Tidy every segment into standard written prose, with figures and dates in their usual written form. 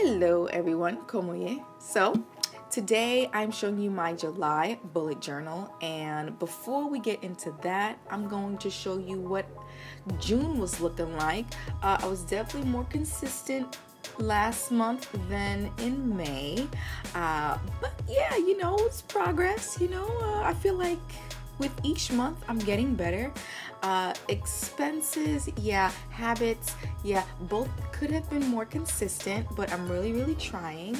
Hello everyone, como ye? So today I'm showing you my July bullet journal, and before we get into that, I'm going to show you what June was looking like. I was definitely more consistent last month than in May, but yeah, it's progress. I feel like with each month I'm getting better. Expenses, yeah, habits, yeah, both could have been more consistent, but I'm really trying.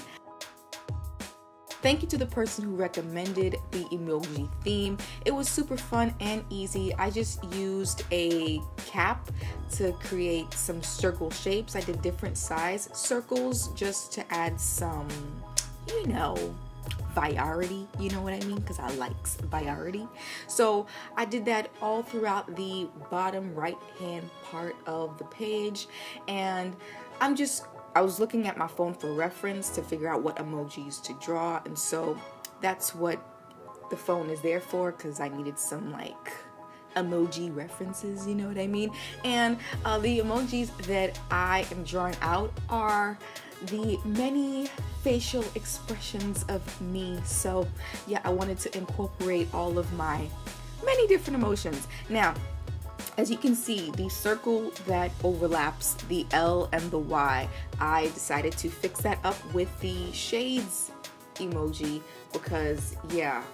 Thank you to the person who recommended the emoji theme. It was super fun and easy. I just used a cap to create some circle shapes. I did different size circles just to add some, variety, you know what I mean? Because I like variety. So I did that all throughout the bottom right hand part of the page, and I was looking at my phone for reference to figure out what emojis to draw, and so that's what the phone is there for, because I needed some emoji references, you know what I mean? And the emojis that I am drawing out are the many facial expressions of me. So yeah, I wanted to incorporate all of my many different emotions. Now, as you can see, the circle that overlaps the L and the Y, I decided to fix that up with the shades emoji because yeah,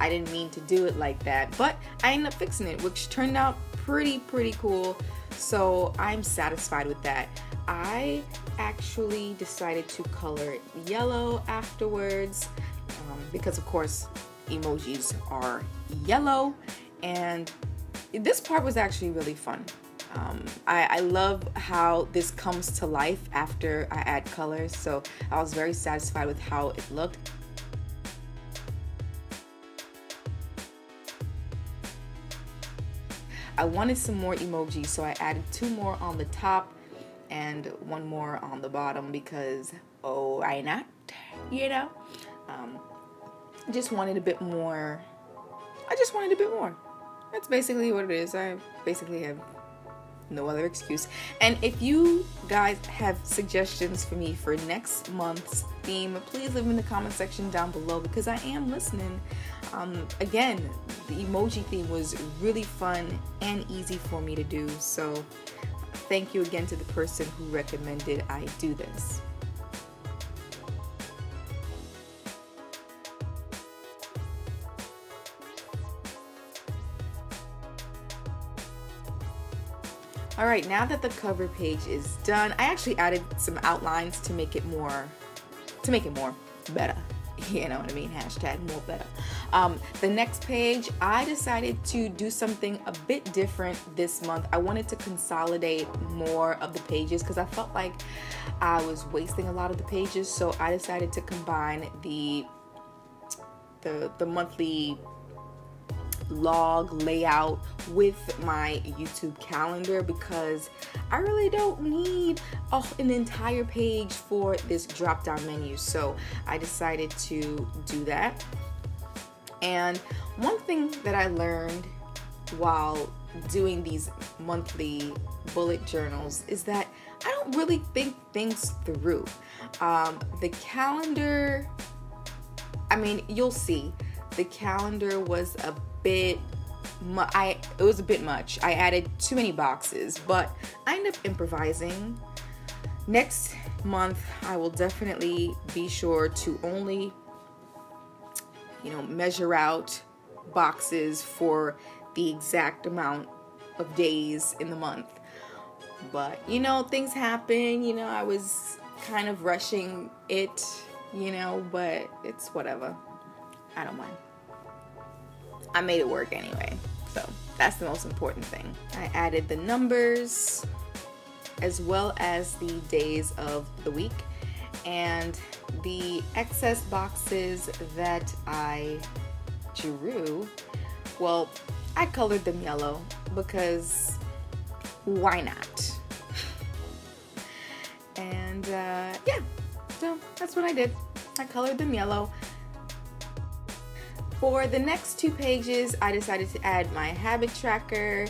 I didn't mean to do it like that, but I ended up fixing it, which turned out pretty cool. So I'm satisfied with that. I actually decided to color it yellow afterwards because of course emojis are yellow, and this part was actually really fun. I love how this comes to life after I add colors, so I was very satisfied with how it looked. I wanted some more emojis, so I added 2 more on the top and 1 more on the bottom because, oh, why not? Just wanted a bit more. I just wanted a bit more. That's basically what it is. I basically have no other excuse. And if you guys have suggestions for me for next month's theme, please leave them in the comment section down below because I am listening. Again, the emoji theme was really fun and easy for me to do, so thank you again to the person who recommended I do this. Alright, now that the cover page is done, I actually added some outlines to make it more better. You know what I mean? Hashtag more better. The next page, I decided to do something a bit different this month. I wanted to consolidate more of the pages because I felt like I was wasting a lot of the pages, so I decided to combine the monthly log layout with my YouTube calendar because I really don't need an entire page for this drop down menu, so I decided to do that. And one thing that I learned while doing these monthly bullet journals is that I don't really think things through. The calendar, I mean, you'll see, the calendar was a bit it was a bit much. I added too many boxes, but I ended up improvising. Next month I will definitely be sure to only measure out boxes for the exact amount of days in the month. But things happen. I was kind of rushing it, but it's whatever. I don't mind. I made it work anyway, so that's the most important thing. I added the numbers as well as the days of the week, and the excess boxes that I drew, well, I colored them yellow because why not? And yeah, so that's what I did. I colored them yellow. For the next 2 pages, I decided to add my habit tracker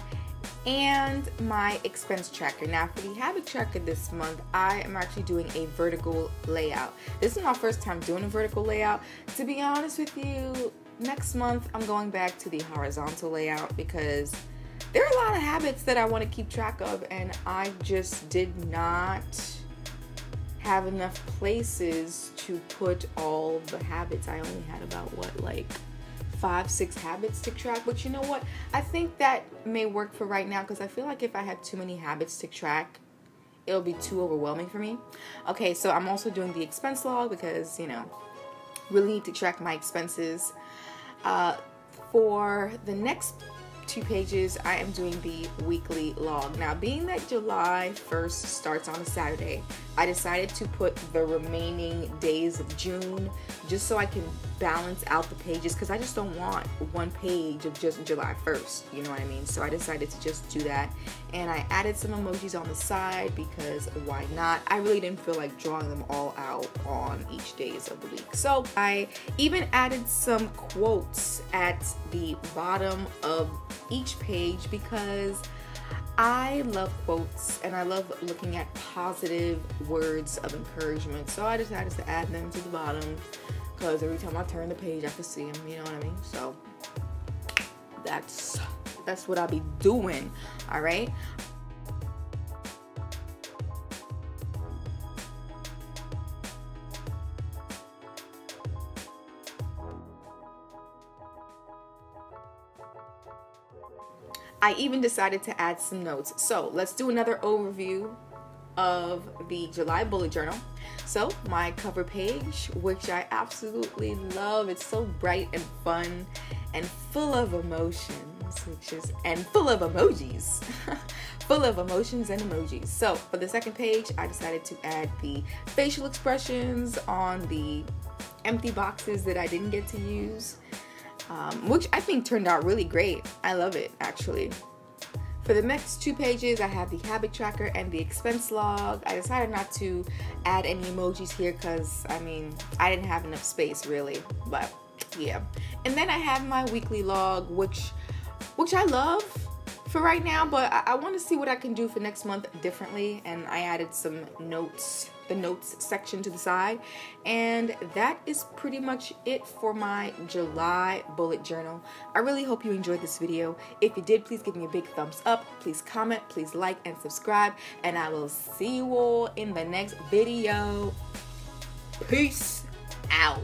and my expense tracker. Now for the habit tracker this month, I am actually doing a vertical layout. This is my first time doing a vertical layout. To be honest with you, next month I'm going back to the horizontal layout because there are a lot of habits that I want to keep track of, and I just did not have enough places to put all the habits. I only had about what, like 5-6 habits to track. But you know what, I think that may work for right now, because I feel like if I had too many habits to track, it'll be too overwhelming for me. Okay, so I'm also doing the expense log because, you know, really need to track my expenses. For the next 2 pages, I am doing the weekly log. Now, being that July 1st starts on a Saturday, I decided to put the remaining days of June just so I can balance out the pages, because I just don't want one page of just July 1st, you know what I mean? So I decided to just do that, and I added some emojis on the side because why not? I really didn't feel like drawing them all out on each days of the week. So I even added some quotes at the bottom of each page because I love quotes and I love looking at positive words of encouragement. So I decided to add them to the bottom because every time I turn the page I can see them, you know what I mean? So that's what I'll be doing, all right? I even decided to add some notes. So let's do another overview of the July bullet journal. So my cover page, which I absolutely love, it's so bright and fun and full of emotions, and full of emojis. Full of emotions and emojis. So for the second page, I decided to add the facial expressions on the empty boxes that I didn't get to use. Which I think turned out really great. I love it, actually. For the next 2 pages, I have the habit tracker and the expense log. I decided not to add any emojis here because, I mean, I didn't have enough space, really. But, yeah. And then I have my weekly log, which I love for right now, but I want to see what I can do for next month differently, and I added some notes, the notes section to the side, and that is pretty much it for my July bullet journal. I really hope you enjoyed this video. If you did, please give me a big thumbs up, please comment, please like and subscribe, and I will see you all in the next video. Peace out.